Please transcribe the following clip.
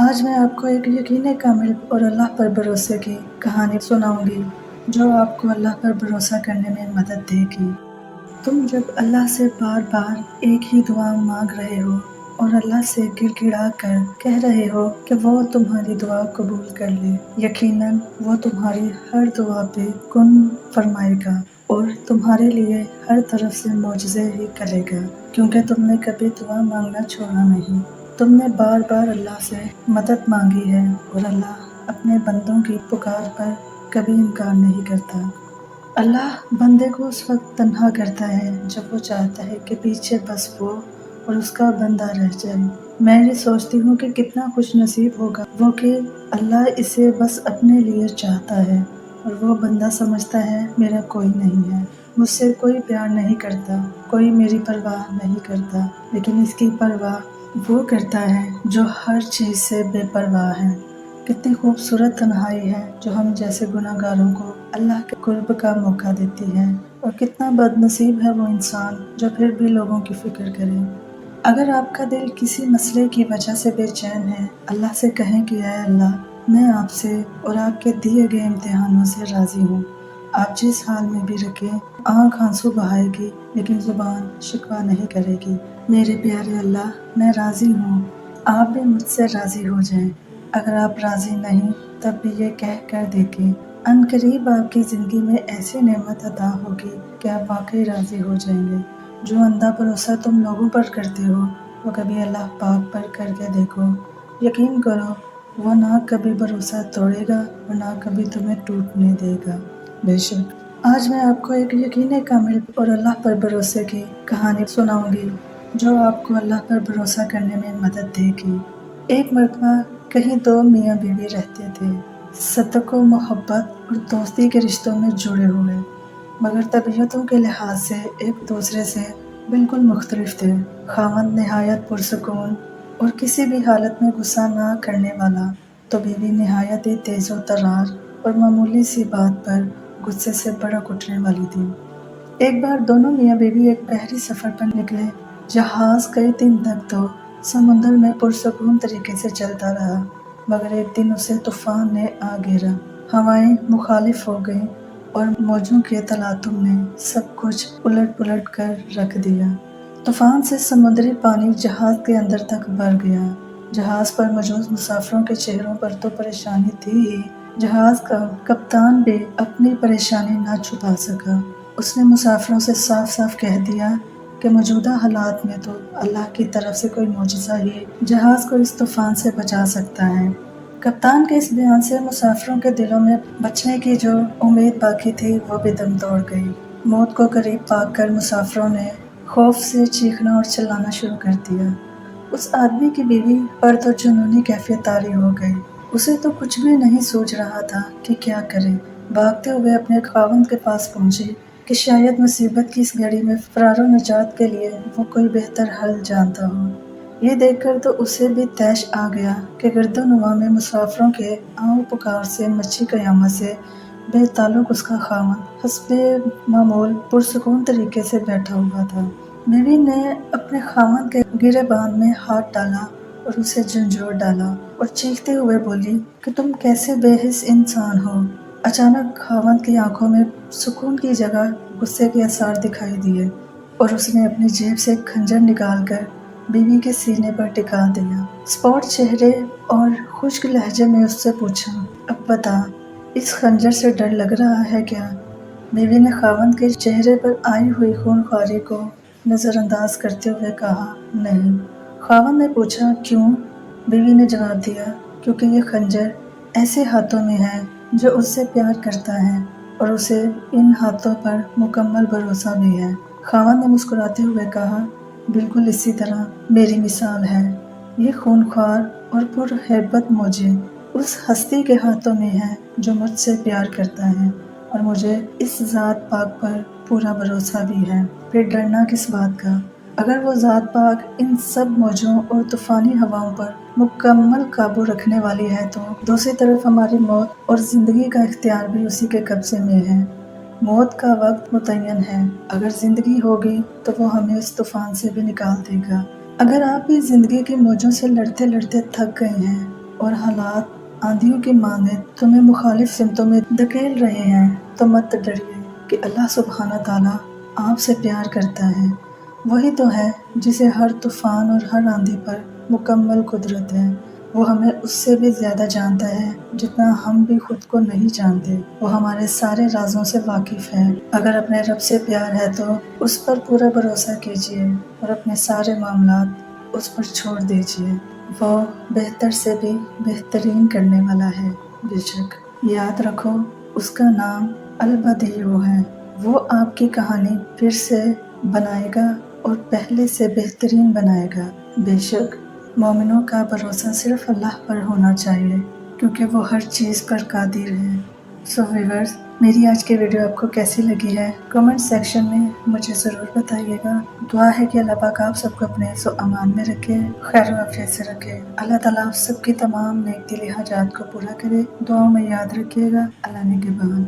آج میں آپ کو ایک یقین کامل اور اللہ پر بھروسے کی کہانی سناؤں گی جو آپ کو اللہ پر بھروسہ کرنے میں مدد دے گی۔ تم جب اللہ سے بار بار ایک ہی دعا مانگ رہے ہو اور اللہ سے گڑ گڑا کر کہہ رہے ہو کہ وہ تمہاری دعا قبول کر لے، یقیناً وہ تمہاری ہر دعا پہ کن فرمائے گا اور تمہارے لیے ہر طرف سے معجزے ہی کرے گا، کیونکہ تم نے کبھی دعا مانگنا چھوڑا نہیں۔ تم نے بار بار اللہ سے مدد مانگی ہے اور اللہ اپنے بندوں کی پکار پر کبھی انکار نہیں کرتا۔ اللہ بندے کو اس وقت تنہا کرتا ہے جب وہ چاہتا ہے کہ پیچھے بس وہ اور اس کا بندہ رہ جائے۔ میں یہ سوچتی ہوں کہ کتنا خوش نصیب ہوگا وہ کہ اللہ اسے بس اپنے لیے چاہتا ہے اور وہ بندہ سمجھتا ہے میرا کوئی نہیں ہے، مجھ سے کوئی پیار نہیں کرتا، کوئی میری پرواہ نہیں کرتا، لیکن اس کی پرواہ وہ کرتا ہے جو ہر چیز سے بے پرواہ ہے۔ کتنی خوبصورت تنہائی ہے جو ہم جیسے گناہ گاروں کو اللہ کے قرب کا موقع دیتی ہے، اور کتنا بد نصیب ہے وہ انسان جو پھر بھی لوگوں کی فکر کرے۔ اگر آپ کا دل کسی مسئلے کی وجہ سے بے چین ہے، اللہ سے کہیں کہ اے اللہ، میں آپ سے اور آپ کے دیے گئے امتحانوں سے راضی ہوں۔ آپ جس حال میں بھی رکھیں، آنکھ آنسو بہائے گی لیکن زبان شکوہ نہیں کرے گی۔ میرے پیارے اللہ، میں راضی ہوں، آپ بھی مجھ سے راضی ہو جائیں۔ اگر آپ راضی نہیں تب بھی یہ کہہ کر دیکھیں، ان قریب آپ کی زندگی میں ایسی نعمت عطا ہوگی کہ آپ واقعی راضی ہو جائیں گے۔ جو اندھا بھروسہ تم لوگوں پر کرتے ہو وہ کبھی اللہ پاک پر کر کے دیکھو، یقین کرو وہ نہ کبھی بھروسہ توڑے گا اور نہ کبھی تمہیں ٹوٹنے دے گا۔ بے شک آج میں آپ کو ایک یقین کامل اور اللہ پر بھروسے کی کہانی سناؤں گی جو آپ کو اللہ پر بھروسہ کرنے میں مدد دے گی۔ ایک مرتبہ کہیں دو میاں بیوی رہتے تھے، صدق و محبت اور دوستی کے رشتوں میں جڑے ہوئے، مگر طبیعتوں کے لحاظ سے ایک دوسرے سے بالکل مختلف تھے۔ خاوند نہایت پرسکون اور کسی بھی حالت میں غصہ نہ کرنے والا، تو بیوی نہایت ہی تیز و ترار اور معمولی سی بات پر غصے سے بھڑک اٹھنے والی تھی۔ ایک بار دونوں میاں بیوی ایک بحری سفر پر نکلے۔ جہاز کئی دن تک تو سمندر میں پرسکون طریقے سے چلتا رہا، مگر ایک دن اسے طوفان نے آ گھیرا۔ ہوائیں مخالف ہو گئیں اور موجوں کے تلاطم نے سب کچھ الٹ پلٹ کر رکھ دیا۔ طوفان سے سمندری پانی جہاز کے اندر تک بھر گیا۔ جہاز پر موجود مسافروں کے چہروں پر تو پریشانی تھی ہی، جہاز کا کپتان بھی اپنی پریشانی نہ چھپا سکا۔ اس نے مسافروں سے صاف صاف کہہ دیا کہ موجودہ حالات میں تو اللہ کی طرف سے کوئی معجزہ ہی جہاز کو اس طوفان سے بچا سکتا ہے۔ کپتان کے اس بیان سے مسافروں کے دلوں میں بچنے کی جو امید باقی تھی وہ بھی دم توڑ گئی۔ موت کو قریب پا کر مسافروں نے خوف سے چیخنا اور چلانا شروع کر دیا۔ اس آدمی کی بیوی پر تو جنونی کیفیت طاری ہو گئی۔ اسے تو کچھ بھی نہیں سوچ رہا تھا کہ کیا کرے۔ بھاگتے ہوئے اپنے خاوند کے پاس پہنچی کہ شاید مصیبت کی اس گھڑی میں فرار و نجات کے لیے وہ کوئی بہتر حل جانتا ہو۔ یہ دیکھ کر تو اسے بھی طیش آ گیا کہ گرد و نواح میں مسافروں کے آؤ پکار سے مچی قیامت سے بے تعلق اس کا خاوند حسب معمول پرسکون طریقے سے بیٹھا ہوا تھا۔ بیوی نے اپنے خاوند کے گریبان میں ہاتھ ڈالا اور اسے جھنجھوڑ ڈالا اور چیختے ہوئے بولی کہ تم کیسے بے حس انسان ہو۔ اچانک خاوند کی آنکھوں میں سکون کی جگہ غصے کے آثار دکھائی دیے اور اس نے اپنی جیب سے خنجر نکال کر بیوی کے سینے پر ٹکا دیا۔ اسپاٹ چہرے اور خشک لہجے میں اس سے پوچھا، اب بتا، اس خنجر سے ڈر لگ رہا ہے کیا؟ بیوی نے خاوند کے چہرے پر آئی ہوئی خونخواری کو نظر انداز کرتے ہوئے کہا، نہیں۔ خاوند نے پوچھا، کیوں؟ بیوی نے جواب دیا، کیونکہ یہ خنجر ایسے ہاتھوں میں ہے جو اس سے پیار کرتا ہے اور اسے ان ہاتھوں پر مکمل بھروسہ بھی ہے۔ خاوند نے مسکراتے ہوئے کہا، بالکل اسی طرح میری مثال ہے۔ یہ خونخوار اور پر ہیبت موجے اس ہستی کے ہاتھوں میں ہے جو مجھ سے پیار کرتا ہے اور مجھے اس ذات پاک پر پورا بھروسہ بھی ہے۔ پھر ڈرنا کس بات کا؟ اگر وہ ذات پاک ان سب موجوں اور طوفانی ہواؤں پر مکمل قابو رکھنے والی ہے تو دوسری طرف ہماری موت اور زندگی کا اختیار بھی اسی کے قبضے میں ہے۔ موت کا وقت متعین ہے، اگر زندگی ہوگی تو وہ ہمیں اس طوفان سے بھی نکال دے گا۔ اگر آپ بھی زندگی کی موجوں سے لڑتے لڑتے تھک گئے ہیں اور حالات آندھیوں کی مانند تمہیں مخالف سمتوں میں دھکیل رہے ہیں تو مت ڈریے کہ اللہ سبحانہ تعالیٰ آپ سے پیار کرتا ہے۔ وہی تو ہے جسے ہر طوفان اور ہر آندھی پر مکمل قدرت ہے۔ وہ ہمیں اس سے بھی زیادہ جانتا ہے جتنا ہم بھی خود کو نہیں جانتے۔ وہ ہمارے سارے رازوں سے واقف ہے۔ اگر اپنے رب سے پیار ہے تو اس پر پورا بھروسہ کیجیے اور اپنے سارے معاملات اس پر چھوڑ دیجیے۔ وہ بہتر سے بھی بہترین کرنے والا ہے۔ بے شک یاد رکھو اس کا نام البدیع ہے۔ وہ آپ کی کہانی پھر سے بنائے گا اور پہلے سے بہترین بنائے گا۔ بے شک مومنوں کا بھروسہ صرف اللہ پر ہونا چاہیے کیونکہ وہ ہر چیز پر قادر ہے۔ سو ویورز، میری آج کی ویڈیو آپ کو کیسی لگی ہے کمنٹ سیکشن میں مجھے ضرور بتائیے گا۔ دعا ہے کہ اللہ پاک آپ سب کو اپنے حفظ و امان میں رکھے، خیر و عافیت سے رکھے۔ اللہ تعالیٰ آپ سب کی تمام نیک دلی حاجات کو پورا کرے۔ دعاؤں میں یاد رکھیے گا۔ اللہ نگہبان۔